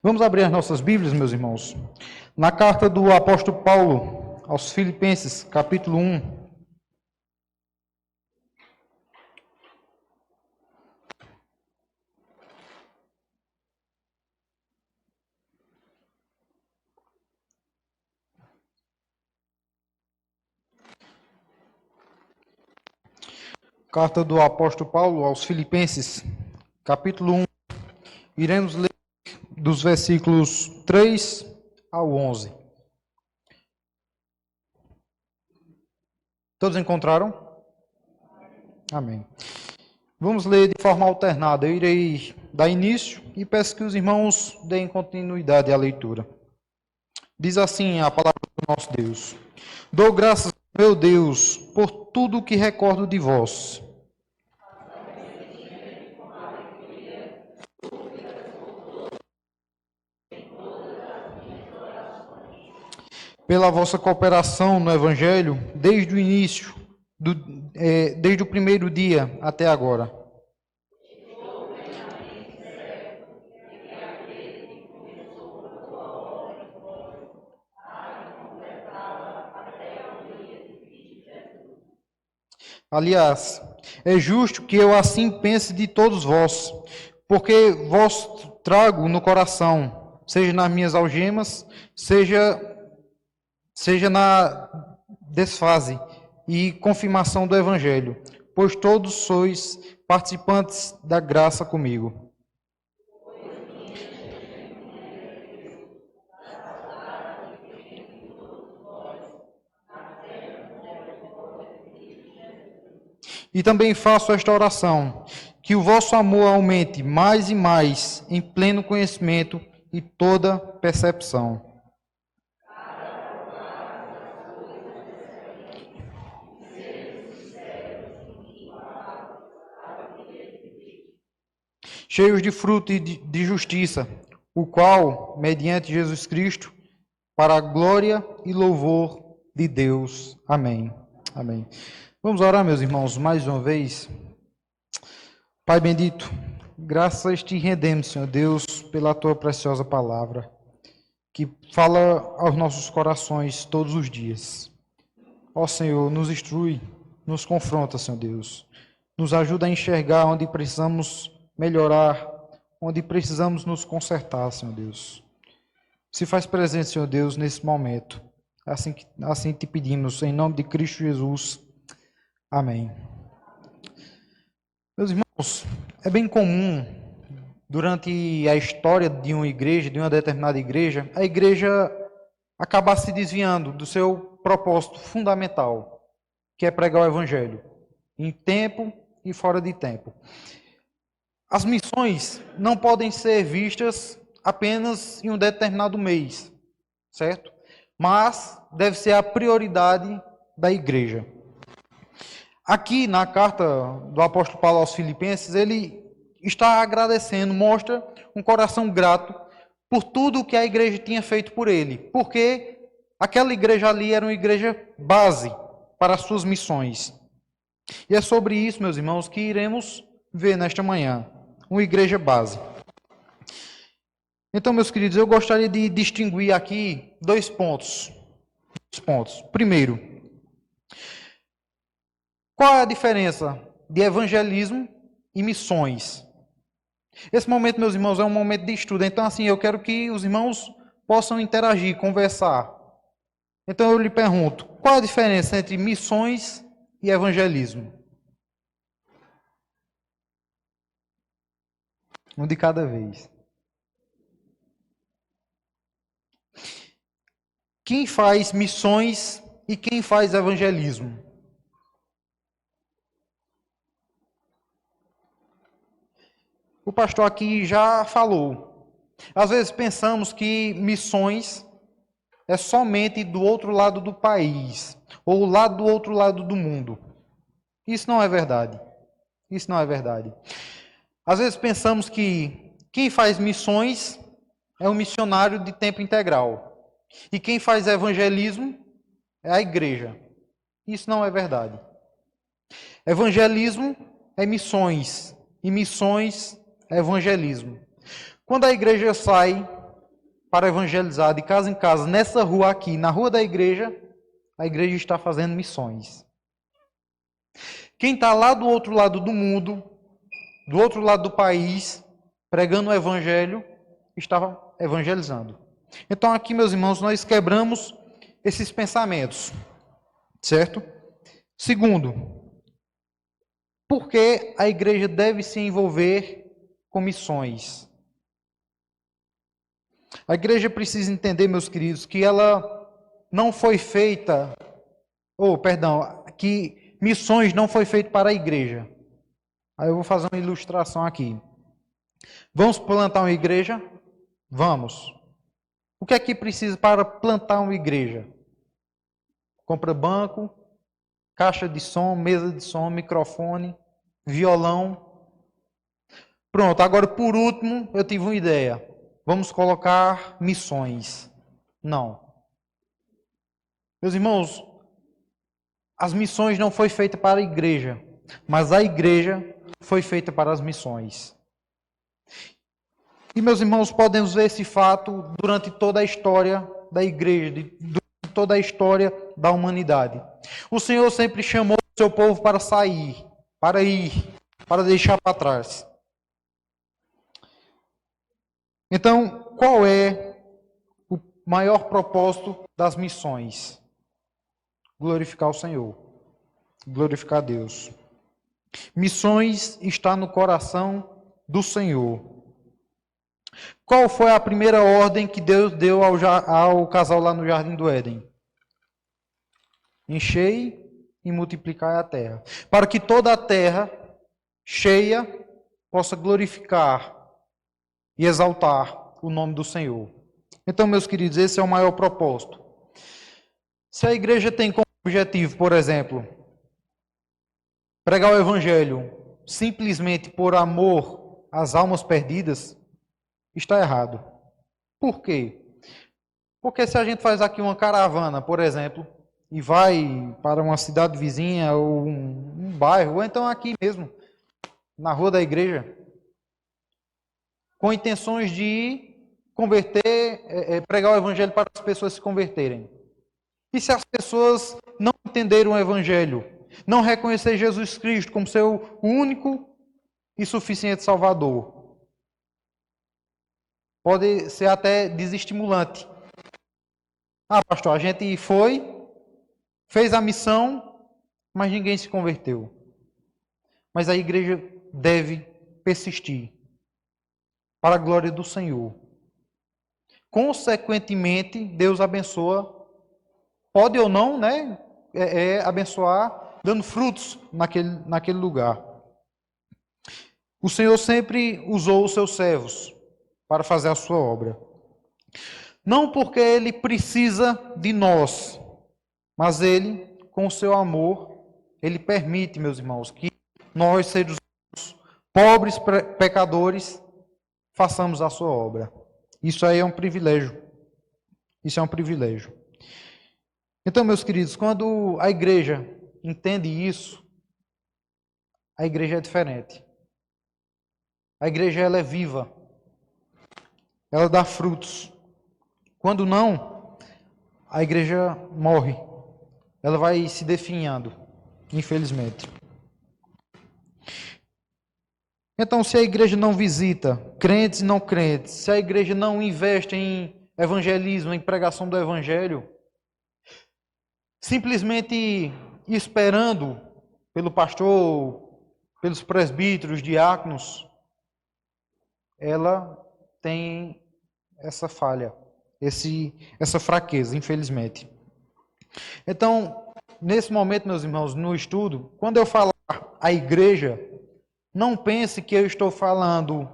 Vamos abrir as nossas Bíblias, meus irmãos, na carta do apóstolo Paulo aos Filipenses, capítulo 1. Carta do apóstolo Paulo aos Filipenses, capítulo 1. Iremos ler dos versículos 3 ao 11. Todos encontraram? Amém. Vamos ler de forma alternada. Eu irei dar início e peço que os irmãos deem continuidade à leitura. Diz assim a palavra do nosso Deus: Dou graças, meu Deus, por tudo o que recordo de vós. Pela vossa cooperação no Evangelho, desde o início, desde o primeiro dia até agora. Aliás, é justo que eu assim pense de todos vós, porque vos trago no coração, seja nas minhas algemas, seja na desfase e confirmação do Evangelho, pois todos sois participantes da graça comigo. E também faço esta oração, que o vosso amor aumente mais e mais em pleno conhecimento e toda percepção. Cheios de fruto e de justiça, o qual, mediante Jesus Cristo, para a glória e louvor de Deus. Amém. Amém. Vamos orar, meus irmãos, mais uma vez. Pai bendito, graças te rendemos, Senhor Deus, pela tua preciosa palavra, que fala aos nossos corações todos os dias. Ó Senhor, nos instrui, nos confronta, Senhor Deus. Nos ajuda a enxergar onde precisamos melhorar, onde precisamos nos consertar, Senhor Deus. Se faz presente, Senhor Deus, nesse momento. Assim te pedimos, em nome de Cristo Jesus. Amém. Meus irmãos, é bem comum, durante a história de uma igreja, de uma determinada igreja, a igreja acabar se desviando do seu propósito fundamental, que é pregar o evangelho, em tempo e fora de tempo. As missões não podem ser vistas apenas em um determinado mês, certo? Mas deve ser a prioridade da igreja. Aqui na carta do apóstolo Paulo aos Filipenses, ele está agradecendo, mostra um coração grato por tudo que a igreja tinha feito por ele, porque aquela igreja ali era uma igreja base para as suas missões. E é sobre isso, meus irmãos, que iremos ver nesta manhã, uma igreja base. Então, meus queridos, eu gostaria de distinguir aqui dois pontos. Primeiro, qual é a diferença de evangelismo e missões? Esse momento, meus irmãos, é um momento de estudo. Então, assim, eu quero que os irmãos possam interagir, conversar. Então, eu lhe pergunto, qual a diferença entre missões e evangelismo? Um de cada vez. Quem faz missões e quem faz evangelismo? O pastor aqui já falou. Às vezes pensamos que missões é somente do outro lado do país, ou lá do outro lado do mundo. Isso não é verdade. Isso não é verdade. Às vezes pensamos que quem faz missões é um missionário de tempo integral. E quem faz evangelismo é a igreja. Isso não é verdade. Evangelismo é missões. E missões é evangelismo. Quando a igreja sai para evangelizar de casa em casa, nessa rua aqui, na rua da igreja, a igreja está fazendo missões. Quem está lá do outro lado do mundo, do outro lado do país, pregando o evangelho, está evangelizando. Então aqui, meus irmãos, nós quebramos esses pensamentos, certo? Segundo, por que a igreja deve se envolver com missões? A igreja precisa entender, meus queridos, que ela não foi feita, que missões não foi feito para a igreja. Aí eu vou fazer uma ilustração aqui. Vamos plantar uma igreja? Vamos. O que é que precisa para plantar uma igreja? Compra banco, caixa de som, mesa de som, microfone, violão. Pronto, agora por último, eu tive uma ideia. Vamos colocar missões. Não. Meus irmãos, as missões não foi feita para a igreja, mas a igreja foi feita para as missões. E, meus irmãos, podemos ver esse fato durante toda a história da igreja, durante toda a história da humanidade. O Senhor sempre chamou o seu povo para sair, para ir, para deixar para trás. Então, qual é o maior propósito das missões? Glorificar o Senhor, glorificar a Deus. Missões está no coração do Senhor. Qual foi a primeira ordem que Deus deu ao casal lá no Jardim do Éden? Enchei e multiplicai a terra, para que toda a terra cheia possa glorificar e exaltar o nome do Senhor. Então, meus queridos, esse é o maior propósito. Se a igreja tem como objetivo, por exemplo, pregar o evangelho simplesmente por amor às almas perdidas, está errado. Por quê? Porque se a gente faz aqui uma caravana, por exemplo, e vai para uma cidade vizinha, ou um bairro, ou então aqui mesmo, na rua da igreja, com intenções de converter, pregar o evangelho para as pessoas se converterem. E se as pessoas não entenderem o evangelho, não reconhecer Jesus Cristo como seu único e suficiente Salvador, pode ser até desestimulante. Ah, pastor, a gente foi, fez a missão, mas ninguém se converteu. Mas a igreja deve persistir para a glória do Senhor. Consequentemente, Deus abençoa, pode ou não, né, abençoar, dando frutos naquele lugar. O Senhor sempre usou os seus servos para fazer a sua obra. Não porque Ele precisa de nós, mas Ele, com o seu amor, Ele permite, meus irmãos, que nós, seres pobres pecadores, façamos a sua obra. Isso aí é um privilégio. Isso é um privilégio. Então, meus queridos, quando a igreja entende isso, a igreja é diferente. A igreja, ela é viva. Ela dá frutos. Quando não, a igreja morre. Ela vai se definhando, infelizmente. Então, se a igreja não visita crentes e não crentes, se a igreja não investe em evangelismo, em pregação do evangelho, simplesmente esperando pelo pastor, pelos presbíteros, diáconos, ela tem essa falha, essa fraqueza, infelizmente. Então, nesse momento, meus irmãos, no estudo, quando eu falar a igreja, não pense que eu estou falando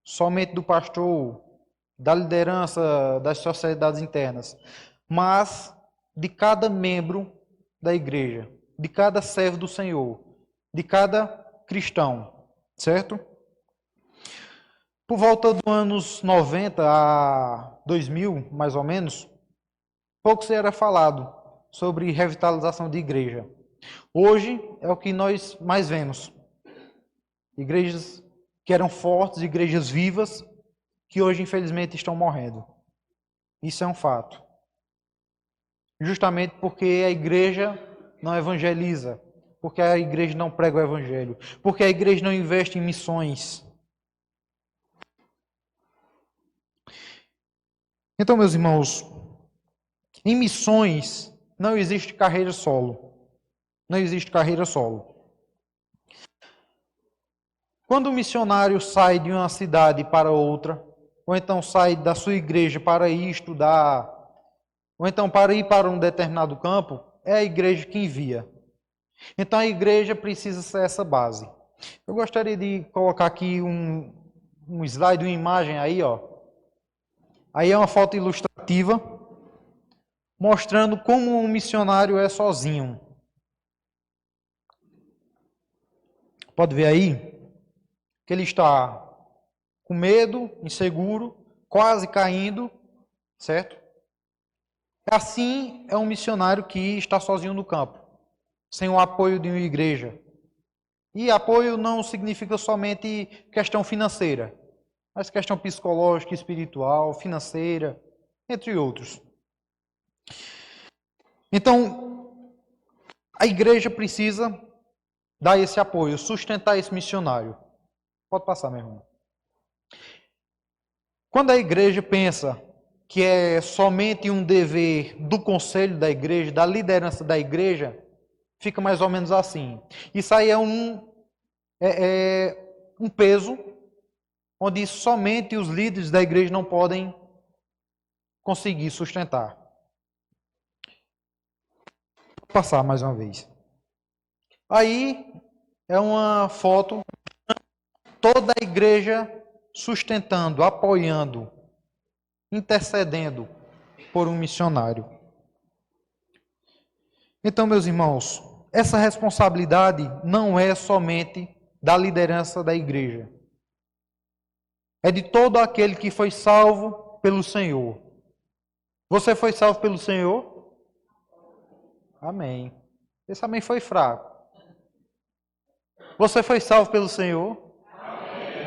somente do pastor, da liderança das sociedades internas, mas de cada membro da igreja, de cada servo do Senhor, de cada cristão, certo? Por volta dos anos 90 a 2000, mais ou menos, pouco se era falado sobre revitalização de igreja. Hoje é o que nós mais vemos. Igrejas que eram fortes, igrejas vivas, que hoje infelizmente estão morrendo. Isso é um fato. Justamente porque a igreja não evangeliza, porque a igreja não prega o evangelho, porque a igreja não investe em missões. Então, meus irmãos, em missões não existe carreira solo. Não existe carreira solo. Quando o missionário sai de uma cidade para outra, ou então sai da sua igreja para ir estudar, ou então para ir para um determinado campo, é a igreja que envia. Então a igreja precisa ser essa base. Eu gostaria de colocar aqui um slide, uma imagem aí, ó. Aí é uma foto ilustrativa, mostrando como um missionário é sozinho. Pode ver aí que ele está com medo, inseguro, quase caindo, certo? Assim é um missionário que está sozinho no campo, sem o apoio de uma igreja. E apoio não significa somente questão financeira, mas questão psicológica, espiritual, financeira, entre outros. Então, a igreja precisa dar esse apoio, sustentar esse missionário. Pode passar, meu irmão. Quando a igreja pensa que é somente um dever do conselho da igreja, da liderança da igreja, fica mais ou menos assim. Isso aí é um peso onde somente os líderes da igreja não podem conseguir sustentar. Vou passar mais uma vez. Aí é uma foto, toda a igreja sustentando, apoiando, intercedendo por um missionário. Então, meus irmãos, essa responsabilidade não é somente da liderança da igreja. É de todo aquele que foi salvo pelo Senhor. Você foi salvo pelo Senhor? Amém. Esse amém foi fraco. Você foi salvo pelo Senhor?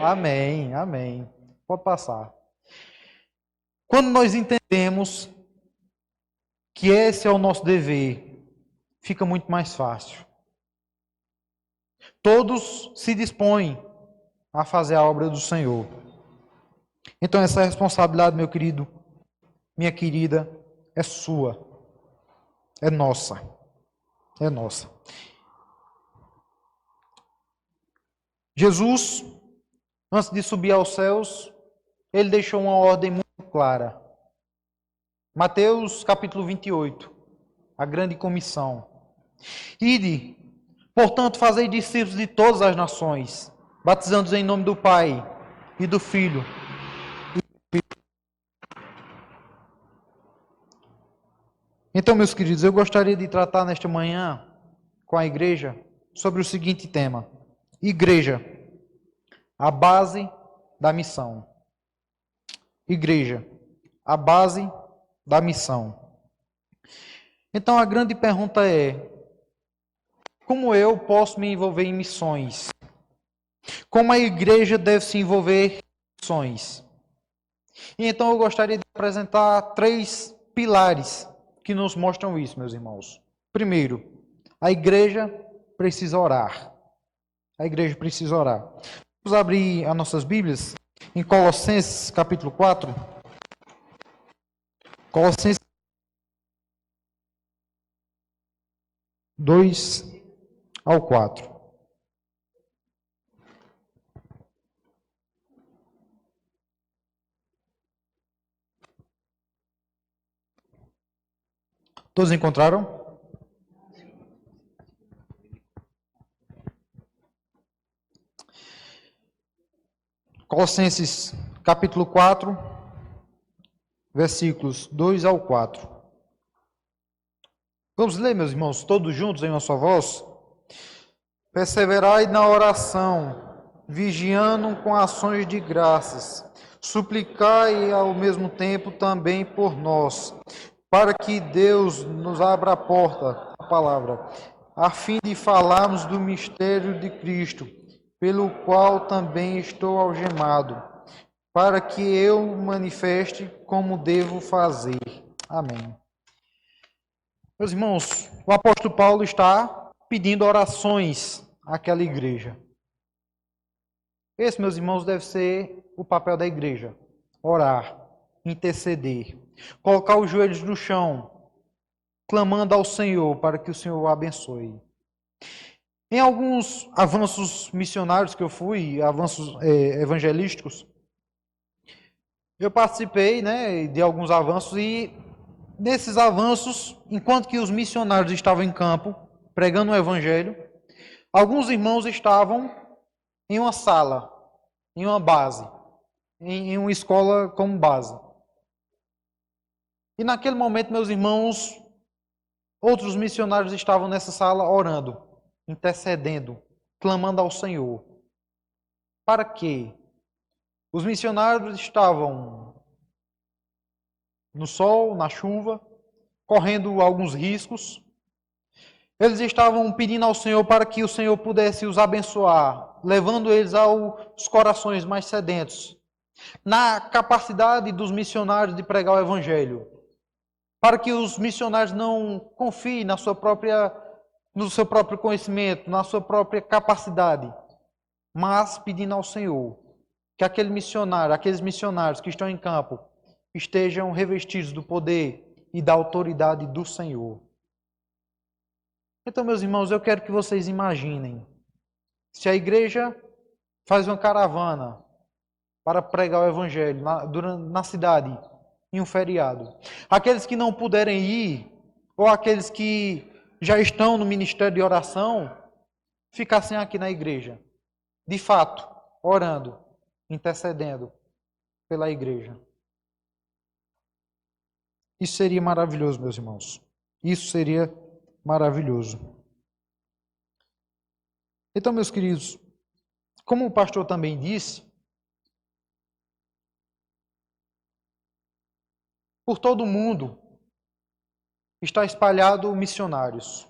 Amém, amém. Pode passar. Quando nós entendemos que esse é o nosso dever, fica muito mais fácil. Todos se dispõem a fazer a obra do Senhor. Então essa responsabilidade, meu querido, minha querida, é sua. É nossa. É nossa. Jesus, antes de subir aos céus, ele deixou uma ordem muito clara. Mateus capítulo 28, a grande comissão. Ide, portanto, fazei discípulos de todas as nações, batizando-os em nome do Pai e do Filho. Então, meus queridos, eu gostaria de tratar nesta manhã com a igreja sobre o seguinte tema: igreja, a base da missão. Igreja, a base da missão. Então a grande pergunta é: como eu posso me envolver em missões? Como a igreja deve se envolver em missões? E então eu gostaria de apresentar 3 pilares que nos mostram isso, meus irmãos. Primeiro, a igreja precisa orar. A igreja precisa orar. Vamos abrir as nossas Bíblias em Colossenses capítulo 4. Colossenses 2 ao 4. Todos encontraram? Colossenses capítulo 4, versículos 2 ao 4. Vamos ler, meus irmãos, todos juntos em uma só voz? Perseverai na oração, vigiando com ações de graças. Suplicai ao mesmo tempo também por nós, para que Deus nos abra a porta, a palavra, a fim de falarmos do mistério de Cristo, pelo qual também estou algemado, para que eu manifeste como devo fazer. Amém. Meus irmãos, o apóstolo Paulo está pedindo orações àquela igreja. Esse, meus irmãos, deve ser o papel da igreja. Orar, interceder, colocar os joelhos no chão, clamando ao Senhor para que o Senhor o abençoe. Em alguns avanços missionários que eu fui, avanços evangelísticos, eu participei, né, de alguns avanços e nesses avanços, enquanto que os missionários estavam em campo pregando o evangelho, alguns irmãos estavam em uma sala, em uma base, em uma escola como base. E naquele momento, meus irmãos, outros missionários estavam nessa sala orando, intercedendo, clamando ao Senhor. Para quê? Os missionários estavam no sol, na chuva, correndo alguns riscos. Eles estavam pedindo ao Senhor para que o Senhor pudesse os abençoar, levando eles aos corações mais sedentos, na capacidade dos missionários de pregar o Evangelho, para que os missionários não confiem no seu próprio conhecimento, na sua própria capacidade, mas pedindo ao Senhor que aqueles missionários que estão em campo, estejam revestidos do poder e da autoridade do Senhor. Então, meus irmãos, eu quero que vocês imaginem, se a igreja faz uma caravana para pregar o Evangelho na cidade, em um feriado, aqueles que não puderem ir, ou aqueles que já estão no ministério de oração, ficassem aqui na igreja, de fato, orando, intercedendo pela igreja. Isso seria maravilhoso, meus irmãos. Isso seria maravilhoso. Então, meus queridos, como o pastor também disse, por todo o mundo está espalhado missionários.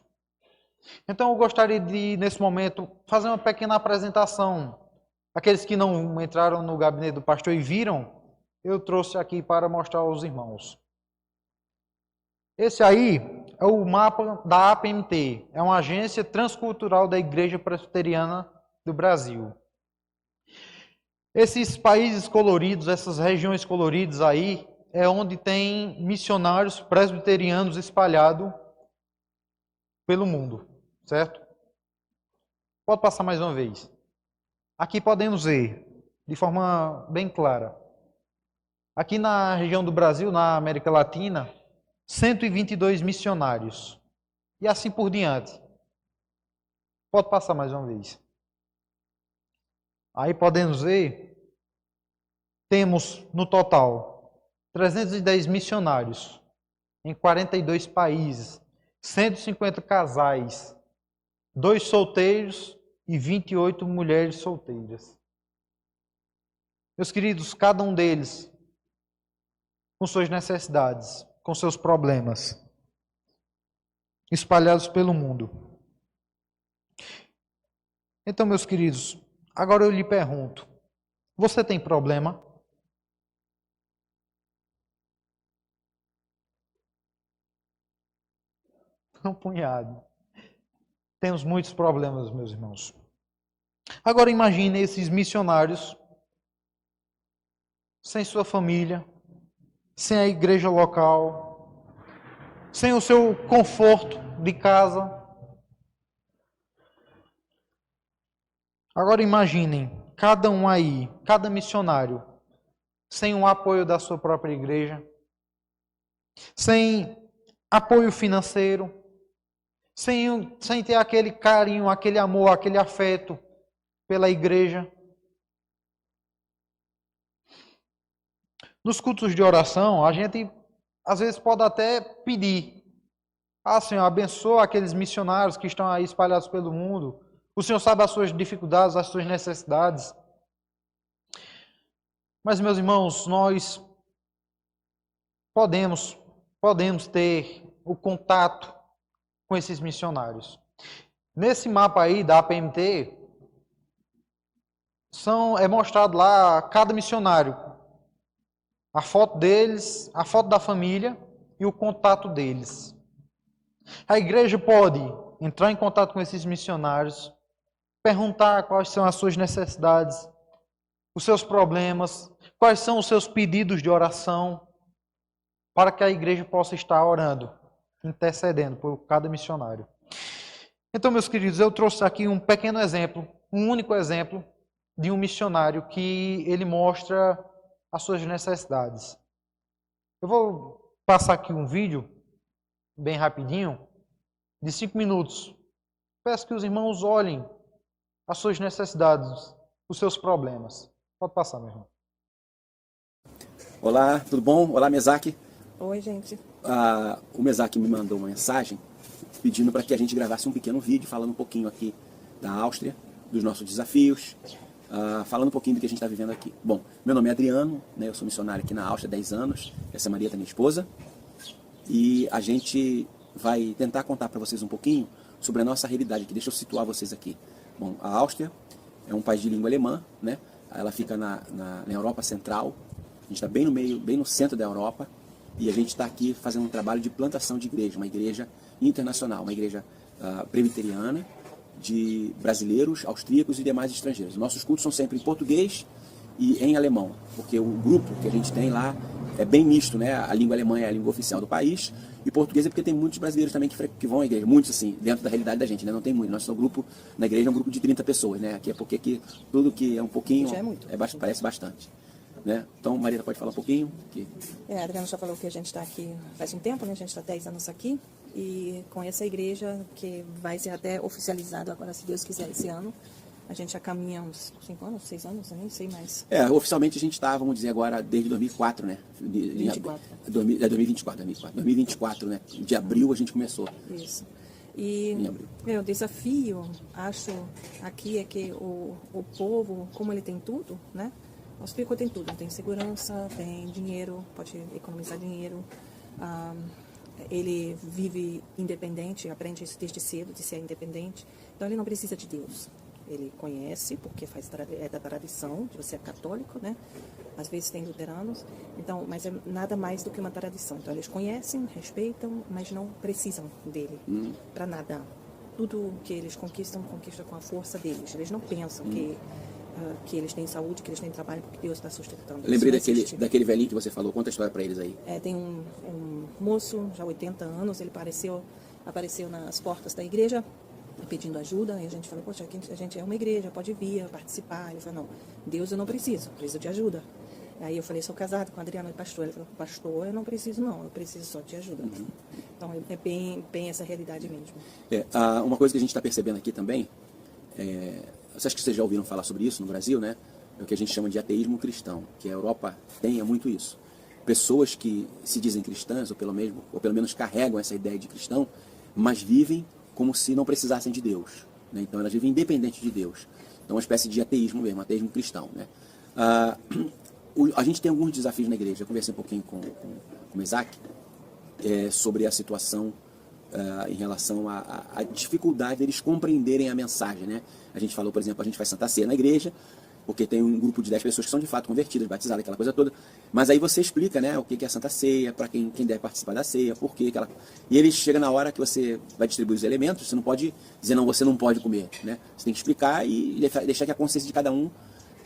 Então, eu gostaria de, nesse momento, fazer uma pequena apresentação. Aqueles que não entraram no gabinete do pastor e viram, eu trouxe aqui para mostrar aos irmãos. Esse aí é o mapa da APMT, é uma agência transcultural da Igreja Presbiteriana do Brasil. Esses países coloridos, essas regiões coloridas aí, é onde tem missionários presbiterianos espalhados pelo mundo, certo? Pode passar mais uma vez. Aqui podemos ver, de forma bem clara, aqui na região do Brasil, na América Latina, 122 missionários. E assim por diante. Pode passar mais uma vez. Aí podemos ver, temos no total 310 missionários em 42 países, 150 casais, 2 solteiros e 28 mulheres solteiras. Meus queridos, cada um deles com suas necessidades, com seus problemas, espalhados pelo mundo. Então, meus queridos, agora eu lhe pergunto, você tem problema? Um punhado. Temos muitos problemas, meus irmãos. Agora imagine esses missionários sem sua família, sem a igreja local, sem o seu conforto de casa. Agora imaginem, cada um aí, cada missionário, sem o apoio da sua própria igreja, sem apoio financeiro, sem ter aquele carinho, aquele amor, aquele afeto pela igreja. Nos cultos de oração, a gente às vezes pode até pedir: ah, Senhor, abençoa aqueles missionários que estão aí espalhados pelo mundo. O Senhor sabe as suas dificuldades, as suas necessidades. Mas, meus irmãos, nós podemos ter o contato com esses missionários. Nesse mapa aí da APMT, é mostrado lá cada missionário, a foto deles, a foto da família e o contato deles. A igreja pode entrar em contato com esses missionários, perguntar quais são as suas necessidades, os seus problemas, quais são os seus pedidos de oração, para que a igreja possa estar orando, intercedendo por cada missionário. Então, meus queridos, eu trouxe aqui um pequeno exemplo, um único exemplo de um missionário que ele mostra as suas necessidades. Eu vou passar aqui um vídeo, bem rapidinho, de 5 minutos. Peço que os irmãos olhem as suas necessidades, os seus problemas. Pode passar, meu irmão. Olá, tudo bom? Olá, Mesaque. Oi, gente. O Mesaque me mandou uma mensagem pedindo para que a gente gravasse um pequeno vídeo falando um pouquinho aqui da Áustria, dos nossos desafios, falando um pouquinho do que a gente está vivendo aqui. Bom, meu nome é Adriano, né, eu sou missionário aqui na Áustria há 10 anos, essa é a Maria, minha esposa, e a gente vai tentar contar para vocês um pouquinho sobre a nossa realidade aqui. Deixa eu situar vocês aqui. Bom, a Áustria é um país de língua alemã, né? Ela fica na Europa Central, a gente está bem no meio, bem no centro da Europa, e a gente está aqui fazendo um trabalho de plantação de igreja, uma igreja internacional, uma igreja presbiteriana, de brasileiros, austríacos e demais estrangeiros. Nossos cultos são sempre em português e em alemão, porque o grupo que a gente tem lá é bem misto, né? A língua alemã é a língua oficial do país, e português é porque tem muitos brasileiros também que vão à igreja, muitos assim, dentro da realidade da gente, né? Não tem muito. Nosso grupo na igreja é um grupo de 30 pessoas, né? Aqui é porque aqui, tudo que é um pouquinho Já é muito. Parece bastante. Né? Então, Maria, pode falar um pouquinho? A Adriana já falou que a gente está aqui faz um tempo, né? A gente está 10 anos aqui, e com essa igreja que vai ser até oficializado agora, se Deus quiser, esse ano. A gente já caminha uns 5 anos, 6 anos, eu nem sei mais. Oficialmente a gente está, vamos dizer agora, desde 2004, né? 2024, né? De abril a gente começou. Isso. E o desafio, acho, aqui é que o povo, como ele tem tudo, né? O austríaco tem tudo, tem segurança, tem dinheiro, pode economizar dinheiro, ele vive independente, aprende isso desde cedo, de ser independente, então ele não precisa de Deus. Ele conhece, porque é da tradição, de você é católico, né? Às vezes tem luteranos, então, mas é nada mais do que uma tradição. Então eles conhecem, respeitam, mas não precisam dele para nada. Tudo que eles conquistam com a força deles. Eles não pensam que eles têm saúde, que eles têm trabalho, porque Deus está sustentando. Eu lembrei daquele velhinho que você falou. Conta a história para eles aí. Tem um moço, já 80 anos, ele apareceu nas portas da igreja pedindo ajuda, e a gente falou, poxa, a gente é uma igreja, pode vir participar. Ele falou, não, Deus eu não preciso de ajuda. Aí eu falei, sou casado com o Adriano, pastor. Ele falou, pastor, eu não preciso não, eu preciso só de ajuda. Então é bem essa realidade mesmo. Uma coisa que a gente está percebendo aqui também, acho que vocês já ouviram falar sobre isso no Brasil, né? É o que a gente chama de ateísmo cristão, que a Europa tem muito isso. Pessoas que se dizem cristãs, ou pelo menos carregam essa ideia de cristão, mas vivem como se não precisassem de Deus, né? Então elas vivem independente de Deus. Então uma espécie de ateísmo mesmo, ateísmo cristão, né? A gente tem alguns desafios na igreja. Eu conversei um pouquinho com o Isaac sobre a situação em relação à dificuldade deles compreenderem a mensagem, né? A gente falou, por exemplo, a gente faz Santa Ceia na igreja, porque tem um grupo de 10 pessoas que são de fato convertidas, batizadas, aquela coisa toda. Mas aí você explica, né, o que é a Santa Ceia, para quem deve participar da ceia, por quê. E ele chega na hora que você vai distribuir os elementos, você não pode dizer, não, você não pode comer, né? Você tem que explicar e deixar que a consciência de cada um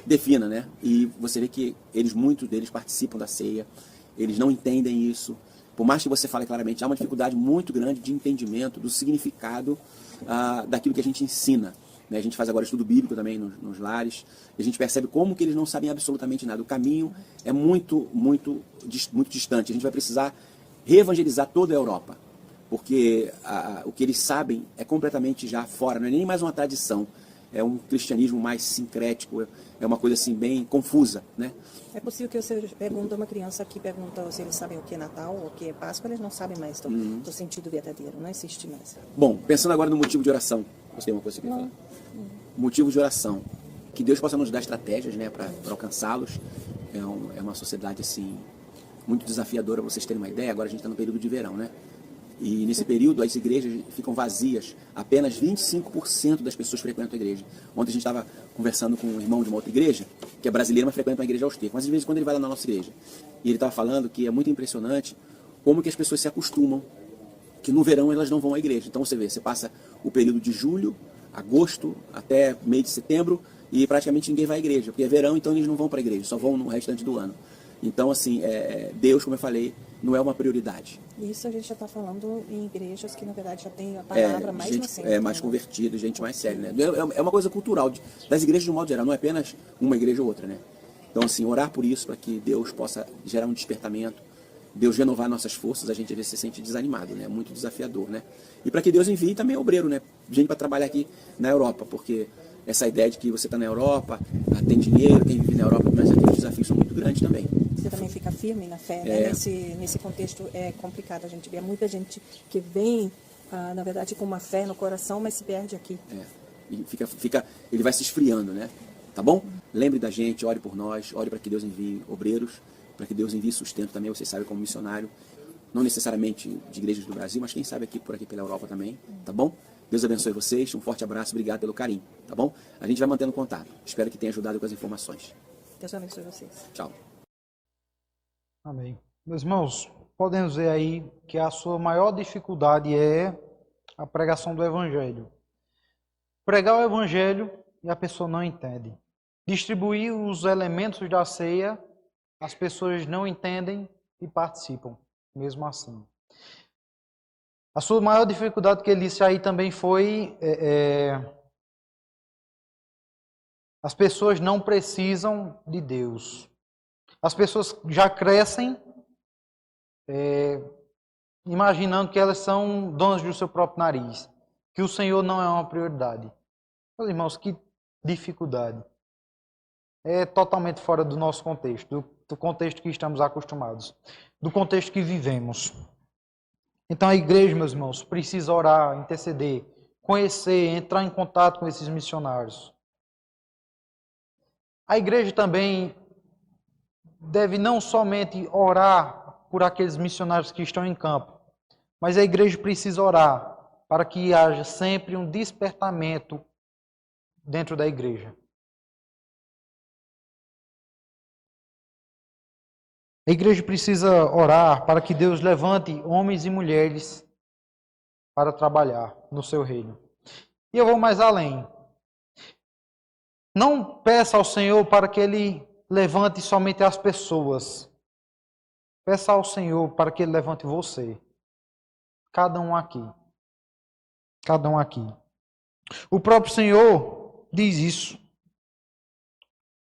defina, né? E você vê que muitos deles participam da ceia, eles não entendem isso. Por mais que você fale claramente, há uma dificuldade muito grande de entendimento do significado daquilo que a gente ensina. A gente faz agora estudo bíblico também nos lares, e a gente percebe como que eles não sabem absolutamente nada. O caminho é muito distante. A gente vai precisar reevangelizar toda a Europa, porque o que eles sabem é completamente já fora, não é nem mais uma tradição, é um cristianismo mais sincrético, é uma coisa assim bem confusa, né? É possível que você pergunte a uma criança que pergunta se eles sabem o que é Natal, o que é Páscoa, eles não sabem mais do sentido verdadeiro, não existe mais. Bom, pensando agora no motivo de oração, você tem uma coisa que falar? Motivo de oração, que Deus possa nos dar estratégias, né, para alcançá-los. É uma sociedade assim muito desafiadora, para vocês terem uma ideia. Agora a gente está no período de verão, né? E nesse período as igrejas ficam vazias, apenas 25% das pessoas frequentam a igreja. Ontem a gente estava conversando com um irmão de uma outra igreja, que é brasileiro, mas frequenta uma igreja austríaca. Mas de vez em quando ele vai lá na nossa igreja. E ele estava falando que é muito impressionante como que as pessoas se acostumam, que no verão elas não vão à igreja. Então você vê, você passa o período de julho, agosto, até meio de setembro, e praticamente ninguém vai à igreja, porque é verão, então eles não vão para a igreja, só vão no restante do ano. Então, assim, Deus, como eu falei, não é uma prioridade. Isso a gente já está falando em igrejas que, na verdade, já tem a palavra mais no centro. Mais convertida, gente mais séria, né? É uma coisa cultural das igrejas de um modo geral, não é apenas uma igreja ou outra, né? Então, assim, orar por isso, para que Deus possa gerar um despertamento, Deus renovar nossas forças, a gente às vezes se sente desanimado, né? Muito desafiador, né? E para que Deus envie também obreiro, né? Gente para trabalhar aqui na Europa, porque essa ideia de que você está na Europa, tem dinheiro, quem vive na Europa, mas aqui os desafios são muito grandes também. Você também fica firme na fé, né? Nesse contexto é complicado. A gente vê muita gente que vem, na verdade, com uma fé no coração, mas se perde aqui. E ele vai se esfriando, né? Tá bom? Lembre da gente, ore por nós, ore para que Deus envie obreiros, para que Deus envie sustento também, vocês sabem, como missionário, não necessariamente de igrejas do Brasil, mas quem sabe aqui por aqui pela Europa também, tá bom? Deus abençoe vocês, um forte abraço, obrigado pelo carinho, tá bom? A gente vai mantendo contato. Espero que tenha ajudado com as informações. Deus abençoe vocês. Tchau. Amém. Meus irmãos, podemos ver aí que a sua maior dificuldade é a pregação do Evangelho. Pregar o Evangelho e a pessoa não entende. Distribuir os elementos da ceia, as pessoas não entendem e participam, mesmo assim. A sua maior dificuldade que ele disse aí também foi as pessoas não precisam de Deus. As pessoas já crescem imaginando que elas são donas do seu próprio nariz, que o Senhor não é uma prioridade. Meus irmãos, que dificuldade. É totalmente fora do nosso contexto, do contexto que estamos acostumados, do contexto que vivemos. Então a igreja, meus irmãos, precisa orar, interceder, conhecer, entrar em contato com esses missionários. A igreja também deve não somente orar por aqueles missionários que estão em campo, mas a igreja precisa orar para que haja sempre um despertamento dentro da igreja. A igreja precisa orar para que Deus levante homens e mulheres para trabalhar no seu reino. E eu vou mais além. Não peça ao Senhor para que Ele levante somente as pessoas. Peça ao Senhor para que Ele levante você. Cada um aqui. Cada um aqui. O próprio Senhor diz isso.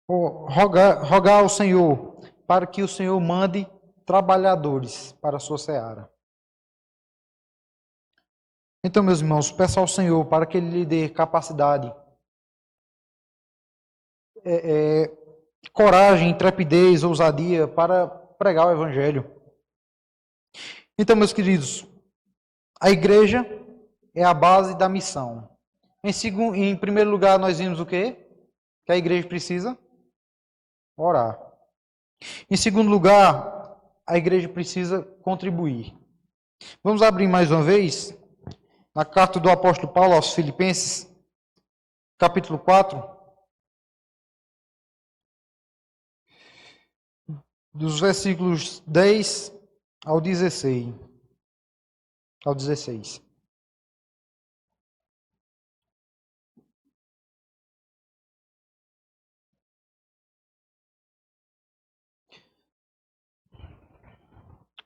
Rogar ao Senhor para que o Senhor mande trabalhadores para a sua seara. Então, meus irmãos, peça ao Senhor para que Ele lhe dê capacidade, coragem, intrepidez, ousadia para pregar o Evangelho. Então, meus queridos, a igreja é a base da missão. Em primeiro lugar, nós vimos o quê? Que a igreja precisa orar. Em segundo lugar, a igreja precisa contribuir. Vamos abrir mais uma vez na carta do apóstolo Paulo aos Filipenses, capítulo 4, dos versículos 10 ao 16.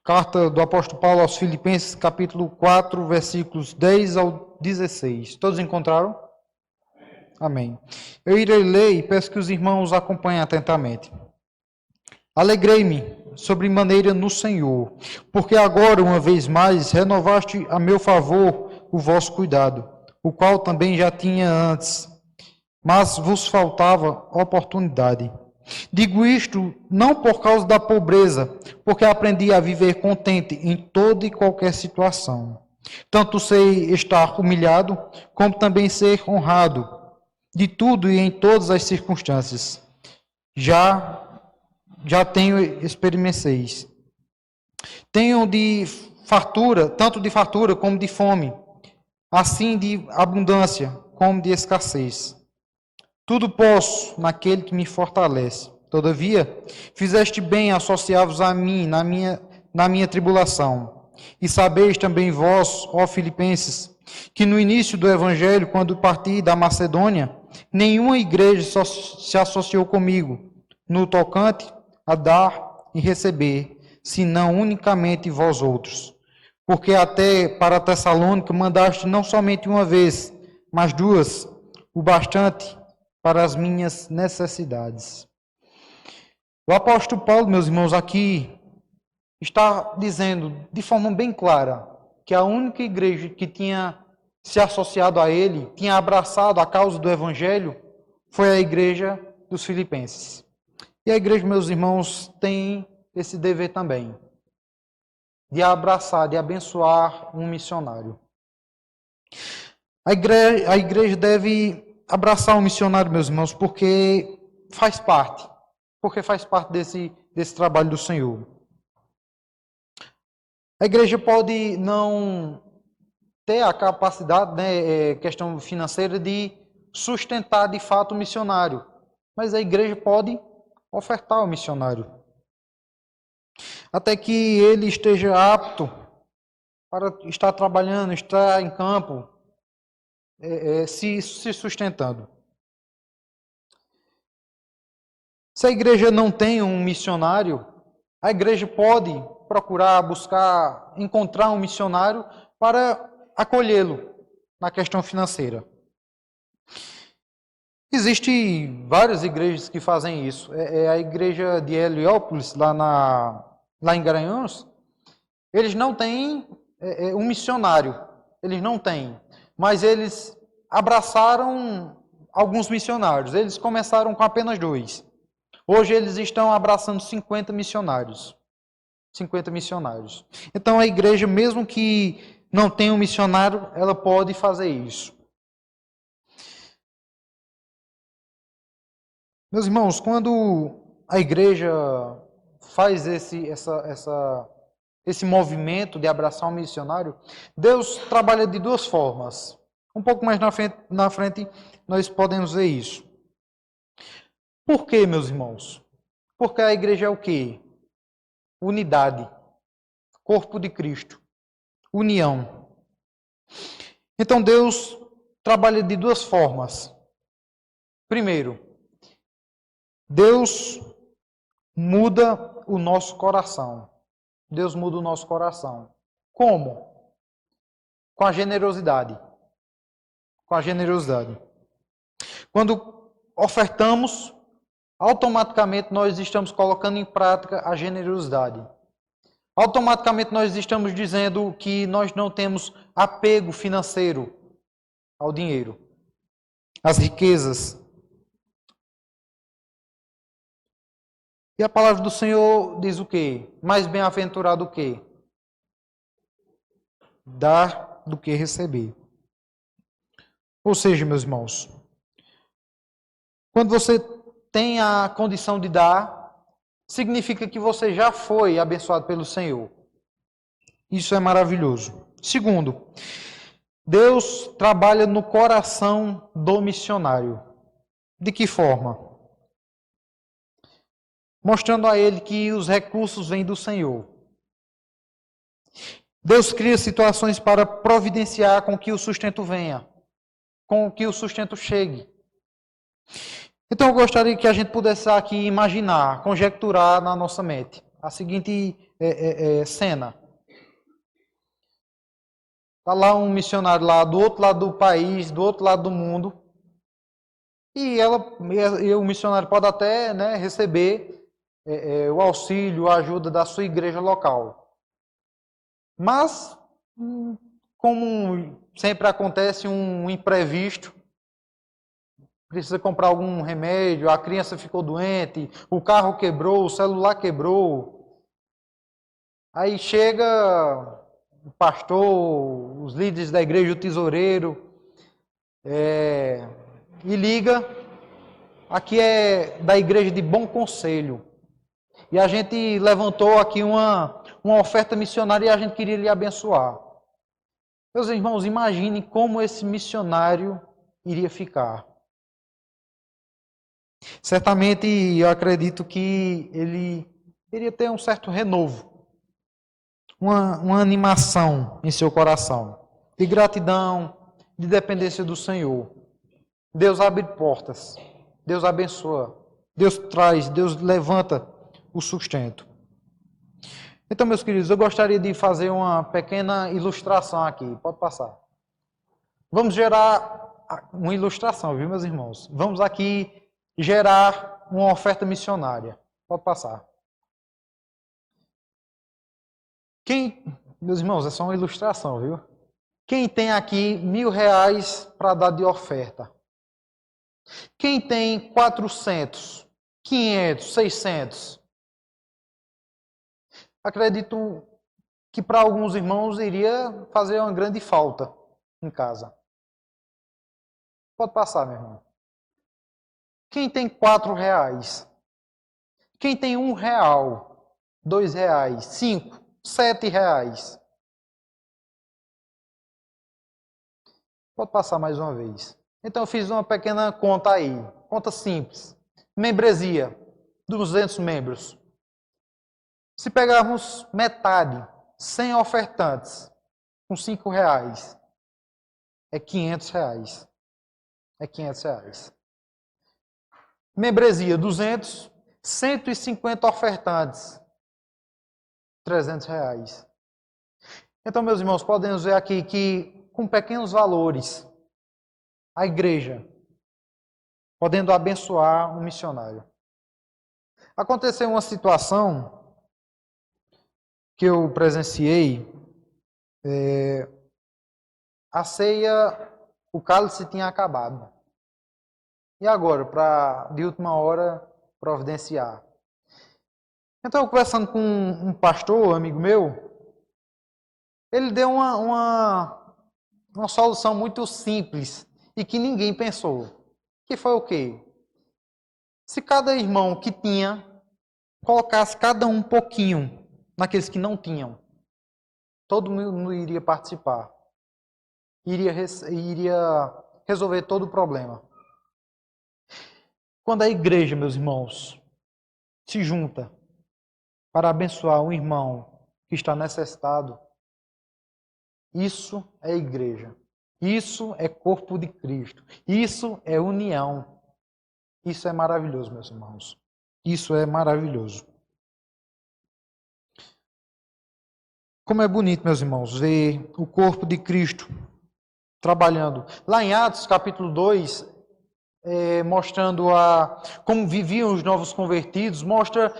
Carta do apóstolo Paulo aos Filipenses, capítulo 4, versículos 10 ao 16. Todos encontraram? Amém. Eu irei ler e peço que os irmãos acompanhem atentamente. Alegrei-me sobremaneira no Senhor, porque agora, uma vez mais, renovaste a meu favor o vosso cuidado, o qual também já tinha antes, mas vos faltava oportunidade. Digo isto não por causa da pobreza, porque aprendi a viver contente em toda e qualquer situação. Tanto sei estar humilhado, como também ser honrado, de tudo e em todas as circunstâncias. Já tenho experimentado. Tenho de fartura, tanto de fartura como de fome, assim de abundância como de escassez. Tudo posso naquele que me fortalece. Todavia, fizeste bem associar-vos a mim na minha tribulação. E sabeis também vós, ó Filipenses, que no início do Evangelho, quando parti da Macedônia, nenhuma igreja se associou comigo no tocante a dar e receber, senão unicamente vós outros. Porque até para Tessalônica mandaste não somente uma vez, mas duas, o bastante para as minhas necessidades. O apóstolo Paulo, meus irmãos, aqui está dizendo de forma bem clara que a única igreja que tinha se associado a ele, tinha abraçado a causa do Evangelho, foi a igreja dos Filipenses. E a igreja, meus irmãos, tem esse dever também, de abraçar, de abençoar um missionário. A igreja deve abraçar um missionário, meus irmãos, porque faz parte desse trabalho do Senhor. A igreja pode não ter a capacidade, questão financeira, de sustentar de fato o missionário, mas a igreja pode ofertar ao missionário, até que ele esteja apto para estar trabalhando, estar em campo, se sustentando. Se a igreja não tem um missionário, a igreja pode procurar, buscar, encontrar um missionário para acolhê-lo na questão financeira. Existem várias igrejas que fazem isso. A igreja de Heliópolis, lá em Garanhuns, eles não têm um missionário. Eles não têm. Mas eles abraçaram alguns missionários. Eles começaram com apenas 2. Hoje eles estão abraçando 50 missionários. 50 missionários. Então a igreja, mesmo que não tenha um missionário, ela pode fazer isso. Meus irmãos, quando a igreja faz esse movimento de abraçar um missionário, Deus trabalha de 2 formas. Um pouco mais na frente nós podemos ver isso. Por quê, meus irmãos? Porque a igreja é o quê? Unidade. Corpo de Cristo. União. Então Deus trabalha de 2 formas. Primeiro, Deus muda o nosso coração. Deus muda o nosso coração. Como? Com a generosidade. Com a generosidade. Quando ofertamos, automaticamente nós estamos colocando em prática a generosidade. Automaticamente nós estamos dizendo que nós não temos apego financeiro ao dinheiro, às riquezas. E a palavra do Senhor diz o quê? Mais bem-aventurado o quê? Dar do que receber. Ou seja, meus irmãos, quando você tem a condição de dar, significa que você já foi abençoado pelo Senhor. Isso é maravilhoso. Segundo, Deus trabalha no coração do missionário. De que forma? Mostrando a ele que os recursos vêm do Senhor. Deus cria situações para providenciar com que o sustento venha, com que o sustento chegue. Então eu gostaria que a gente pudesse aqui imaginar, conjecturar na nossa mente a seguinte cena. Está lá um missionário lá do outro lado do país, do outro lado do mundo, e o missionário pode até receber o auxílio, a ajuda da sua igreja local. Mas, como sempre acontece um imprevisto, precisa comprar algum remédio, a criança ficou doente, o carro quebrou, o celular quebrou. Aí chega o pastor, os líderes da igreja, o tesoureiro, e liga, aqui é da igreja de Bom Conselho. E a gente levantou aqui uma uma oferta missionária e a gente queria lhe abençoar. Meus irmãos, imaginem como esse missionário iria ficar. Certamente, eu acredito que ele iria ter um certo renovo, uma animação em seu coração, de gratidão, de dependência do Senhor. Deus abre portas, Deus abençoa, Deus traz, Deus levanta o sustento. Então, meus queridos, eu gostaria de fazer uma pequena ilustração aqui. Pode passar. Vamos gerar uma ilustração, viu, meus irmãos? Vamos aqui gerar uma oferta missionária. Pode passar. Meus irmãos, é só uma ilustração, viu? Quem tem aqui R$1.000 para dar de oferta? Quem tem 400, 500, 600? Acredito que para alguns irmãos iria fazer uma grande falta em casa. Pode passar, meu irmão. Quem tem R$4? Quem tem R$1, R$2, 5, R$7? Pode passar mais uma vez. Então eu fiz uma pequena conta aí, conta simples. Membresia, 200 membros. Se pegarmos metade, 100 ofertantes, com R$5, é R$500. É R$500. Membresia, 200, 150 ofertantes, R$300. Então, meus irmãos, podemos ver aqui que, com pequenos valores, a igreja, podendo abençoar um missionário. Aconteceu uma situação que eu presenciei, a ceia, o cálice tinha acabado. E agora, de última hora, providenciar. Então, eu conversando com um pastor, amigo meu, ele deu uma solução muito simples e que ninguém pensou. Que foi o quê? Se cada irmão que tinha, colocasse cada um pouquinho naqueles que não tinham, todo mundo iria participar. Iria resolver todo o problema. Quando a igreja, meus irmãos, se junta para abençoar um irmão que está necessitado, isso é igreja. Isso é corpo de Cristo. Isso é união. Isso é maravilhoso, meus irmãos. Isso é maravilhoso. Como é bonito, meus irmãos, ver o corpo de Cristo trabalhando. Lá em Atos, capítulo 2, mostrando como viviam os novos convertidos, mostra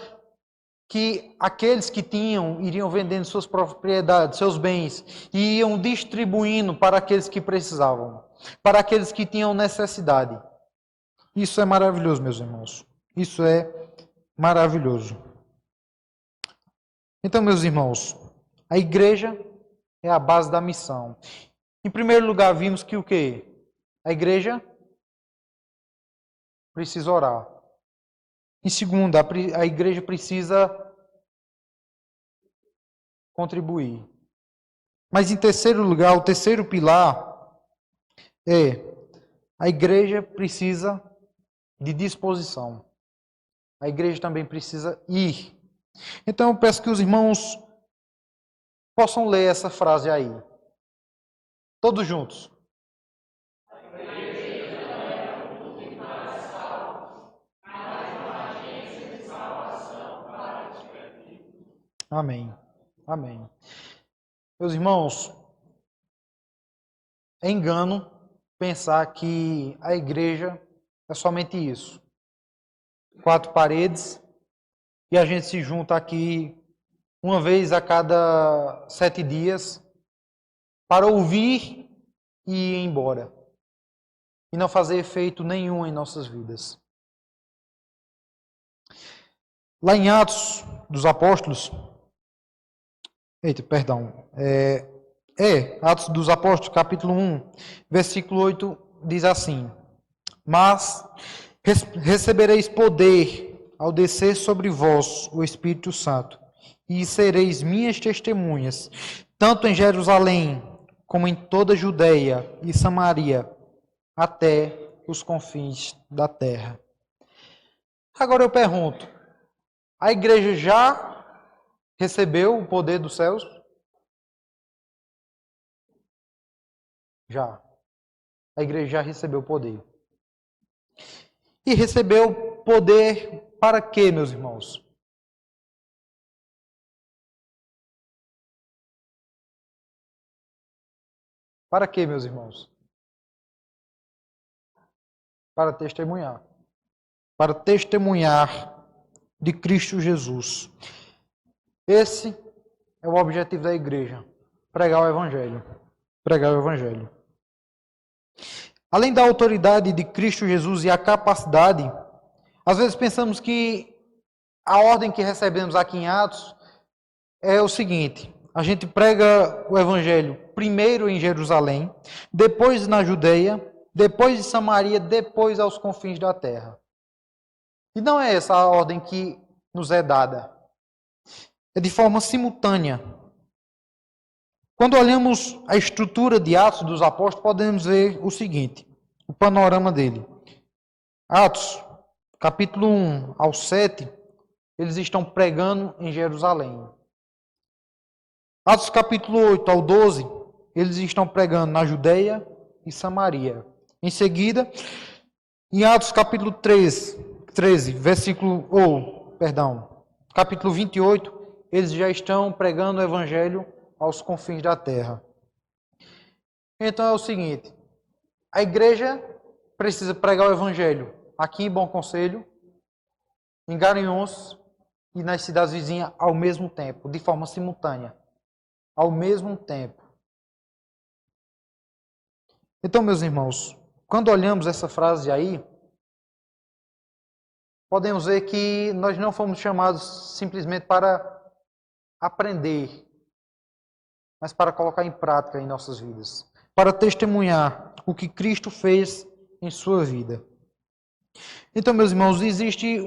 que aqueles que tinham, iriam vendendo suas propriedades, seus bens, e iam distribuindo para aqueles que precisavam, para aqueles que tinham necessidade. Isso é maravilhoso, meus irmãos. Isso é maravilhoso. Então, meus irmãos, a igreja é a base da missão. Em primeiro lugar, vimos que o quê? A igreja precisa orar. Em segundo, a igreja precisa contribuir. Mas em terceiro lugar, o terceiro pilar a igreja precisa de disposição. A igreja também precisa ir. Então eu peço que os irmãos possam ler essa frase aí. Todos juntos. Amém. Amém. Meus irmãos, é engano pensar que a igreja é somente isso. 4 paredes e a gente se junta aqui uma vez a cada 7 dias para ouvir e ir embora. E não fazer efeito nenhum em nossas vidas. Lá em Atos dos Apóstolos, Atos dos Apóstolos, capítulo 1, versículo 8, diz assim: Mas recebereis poder ao descer sobre vós o Espírito Santo, e sereis minhas testemunhas, tanto em Jerusalém, como em toda a Judeia e Samaria, até os confins da terra. Agora eu pergunto, a igreja já recebeu o poder dos céus? Já. A igreja já recebeu o poder. E recebeu poder para quê, meus irmãos? Para quê, meus irmãos? Para testemunhar. Para testemunhar de Cristo Jesus. Esse é o objetivo da igreja. Pregar o Evangelho. Pregar o Evangelho. Além da autoridade de Cristo Jesus e a capacidade, às vezes pensamos que a ordem que recebemos aqui em Atos é o seguinte: a gente prega o Evangelho primeiro em Jerusalém, depois na Judeia, depois em Samaria, depois aos confins da terra. E não é essa a ordem que nos é dada. É de forma simultânea. Quando olhamos a estrutura de Atos dos Apóstolos, podemos ver o seguinte, o panorama dele. Atos, capítulo 1 ao 7, eles estão pregando em Jerusalém. Atos, capítulo 8 ao 12, eles estão pregando na Judeia e Samaria. Em seguida, em Atos, capítulo 13, capítulo 28, eles já estão pregando o Evangelho aos confins da terra. Então é o seguinte, a igreja precisa pregar o Evangelho aqui em Bom Conselho, em Garanhuns e nas cidades vizinhas ao mesmo tempo, de forma simultânea. Ao mesmo tempo. Então, meus irmãos, quando olhamos essa frase aí, podemos ver que nós não fomos chamados simplesmente para aprender, mas para colocar em prática em nossas vidas, para testemunhar o que Cristo fez em sua vida. Então, meus irmãos, existe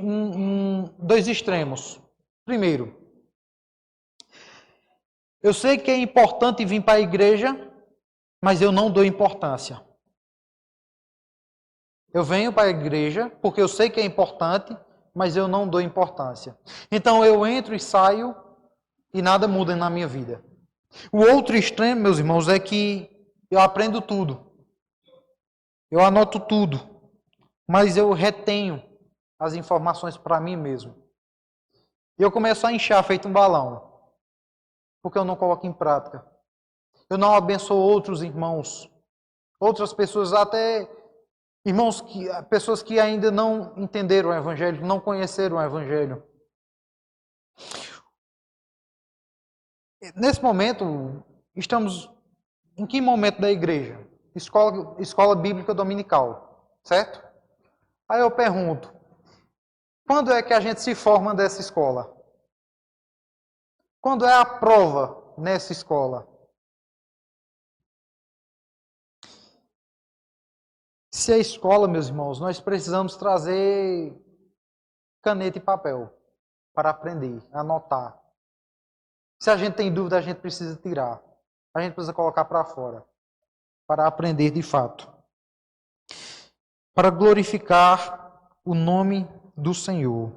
dois extremos. Primeiro, eu sei que é importante vir para a igreja, mas eu não dou importância. Eu venho para a igreja porque eu sei que é importante, mas eu não dou importância. Então eu entro e saio e nada muda na minha vida. O outro extremo, meus irmãos, é que eu aprendo tudo. Eu anoto tudo, mas eu retenho as informações para mim mesmo. E eu começo a inchar feito um balão, porque eu não coloco em prática. Eu não abençoo outros irmãos, outras pessoas, até irmãos, pessoas que ainda não entenderam o Evangelho, não conheceram o Evangelho. Nesse momento, estamos em que momento da igreja? Escola bíblica dominical, certo? Aí eu pergunto, quando é que a gente se forma dessa escola? Quando é a prova nessa escola? Se a escola, meus irmãos, nós precisamos trazer caneta e papel para aprender, anotar. Se a gente tem dúvida, a gente precisa tirar. A gente precisa colocar para fora, para aprender de fato. Para glorificar o nome do Senhor.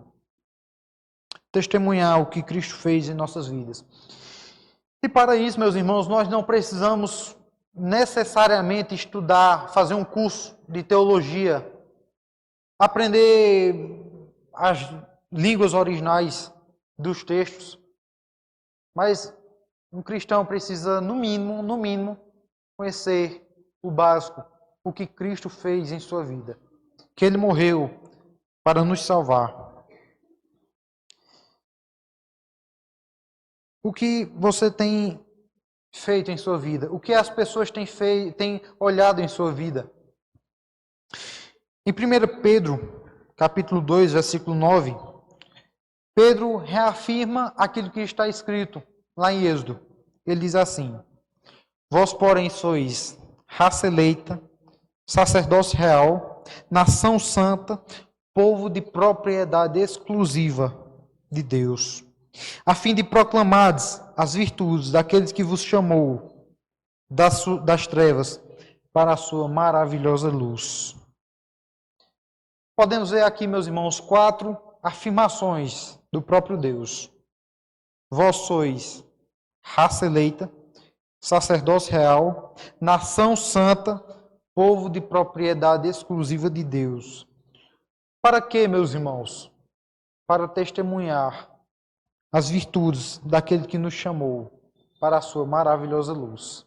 Testemunhar o que Cristo fez em nossas vidas. E para isso, meus irmãos, nós não precisamos necessariamente estudar, fazer um curso de teologia, aprender as línguas originais dos textos. Mas um cristão precisa, no mínimo, conhecer o básico, o que Cristo fez em sua vida. Que Ele morreu para nos salvar. O que você tem feito em sua vida? O que as pessoas têm olhado em sua vida? Em 1 Pedro, capítulo 2, versículo 9, Pedro reafirma aquilo que está escrito lá em Êxodo. Ele diz assim: vós, porém, sois raça eleita, sacerdócio real, nação santa, povo de propriedade exclusiva de Deus, a fim de proclamardes as virtudes daqueles que vos chamou das trevas para a sua maravilhosa luz. Podemos ver aqui, meus irmãos, 4 afirmações do próprio Deus. Vós sois raça eleita, sacerdócio real, nação santa, povo de propriedade exclusiva de Deus. Para quê, meus irmãos? Para testemunhar as virtudes daquele que nos chamou para a sua maravilhosa luz.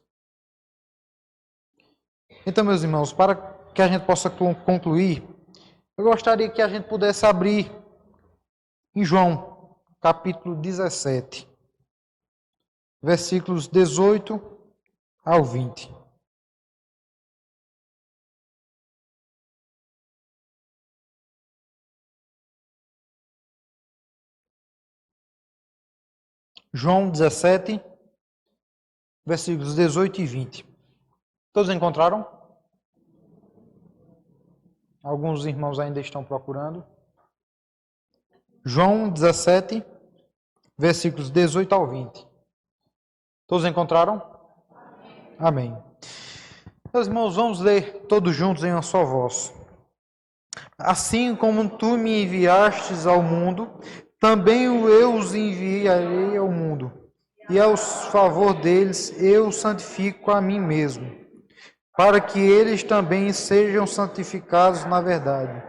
Então, meus irmãos, para que a gente possa concluir, eu gostaria que a gente pudesse abrir em João, capítulo 17, versículos 18 ao 20. João 17, versículos 18 e 20. Todos encontraram? Alguns irmãos ainda estão procurando. João 17, versículos 18 ao 20. Todos encontraram? Amém. Meus irmãos, vamos ler todos juntos em uma só voz. Assim como tu me enviastes ao mundo, também eu os enviarei ao mundo. E ao favor deles eu santifico a mim mesmo, para que eles também sejam santificados na verdade.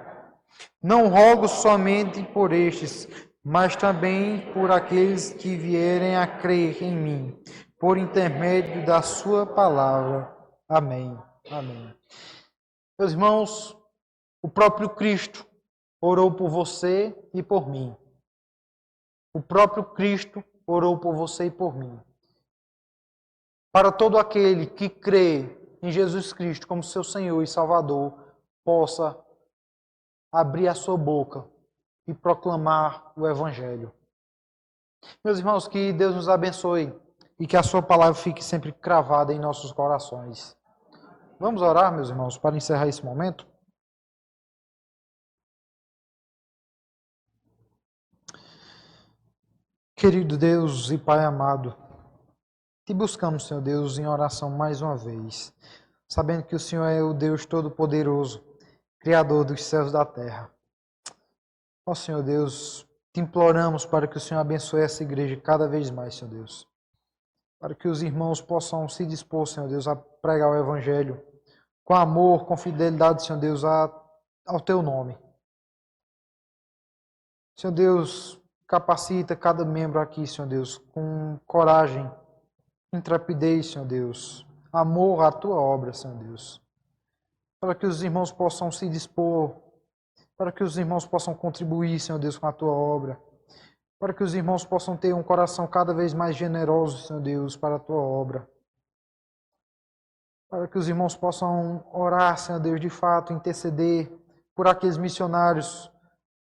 Não rogo somente por estes, mas também por aqueles que vierem a crer em mim, por intermédio da sua palavra. Amém. Amém. Meus irmãos, o próprio Cristo orou por você e por mim. O próprio Cristo orou por você e por mim. Para todo aquele que crê em Jesus Cristo como seu Senhor e Salvador, possa abrir a sua boca e proclamar o Evangelho. Meus irmãos, que Deus nos abençoe e que a sua palavra fique sempre cravada em nossos corações. Vamos orar, meus irmãos, para encerrar esse momento? Querido Deus e Pai amado, te buscamos, Senhor Deus, em oração mais uma vez, sabendo que o Senhor é o Deus Todo-Poderoso, Criador dos céus e da terra. Ó Senhor Deus, te imploramos para que o Senhor abençoe essa igreja cada vez mais, Senhor Deus. Para que os irmãos possam se dispor, Senhor Deus, a pregar o Evangelho com amor, com fidelidade, Senhor Deus, ao Teu nome. Senhor Deus, capacita cada membro aqui, Senhor Deus, com coragem, intrepidez, Senhor Deus, amor à Tua obra, Senhor Deus. Para que os irmãos possam se dispor, para que os irmãos possam contribuir, Senhor Deus, com a Tua obra. Para que os irmãos possam ter um coração cada vez mais generoso, Senhor Deus, para a Tua obra. Para que os irmãos possam orar, Senhor Deus, de fato, interceder por aqueles missionários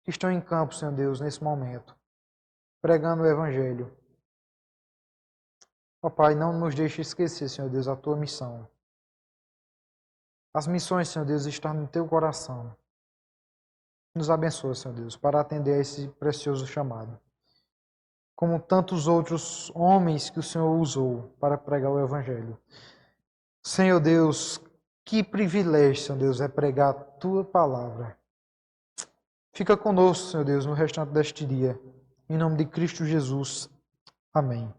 que estão em campo, Senhor Deus, nesse momento, pregando o Evangelho. Ó Pai, não nos deixe esquecer, Senhor Deus, a Tua missão. As missões, Senhor Deus, estão no Teu coração. Nos abençoa, Senhor Deus, para atender a esse precioso chamado. Como tantos outros homens que o Senhor usou para pregar o Evangelho. Senhor Deus, que privilégio, Senhor Deus, é pregar a Tua palavra. Fica conosco, Senhor Deus, no restante deste dia. Em nome de Cristo Jesus. Amém.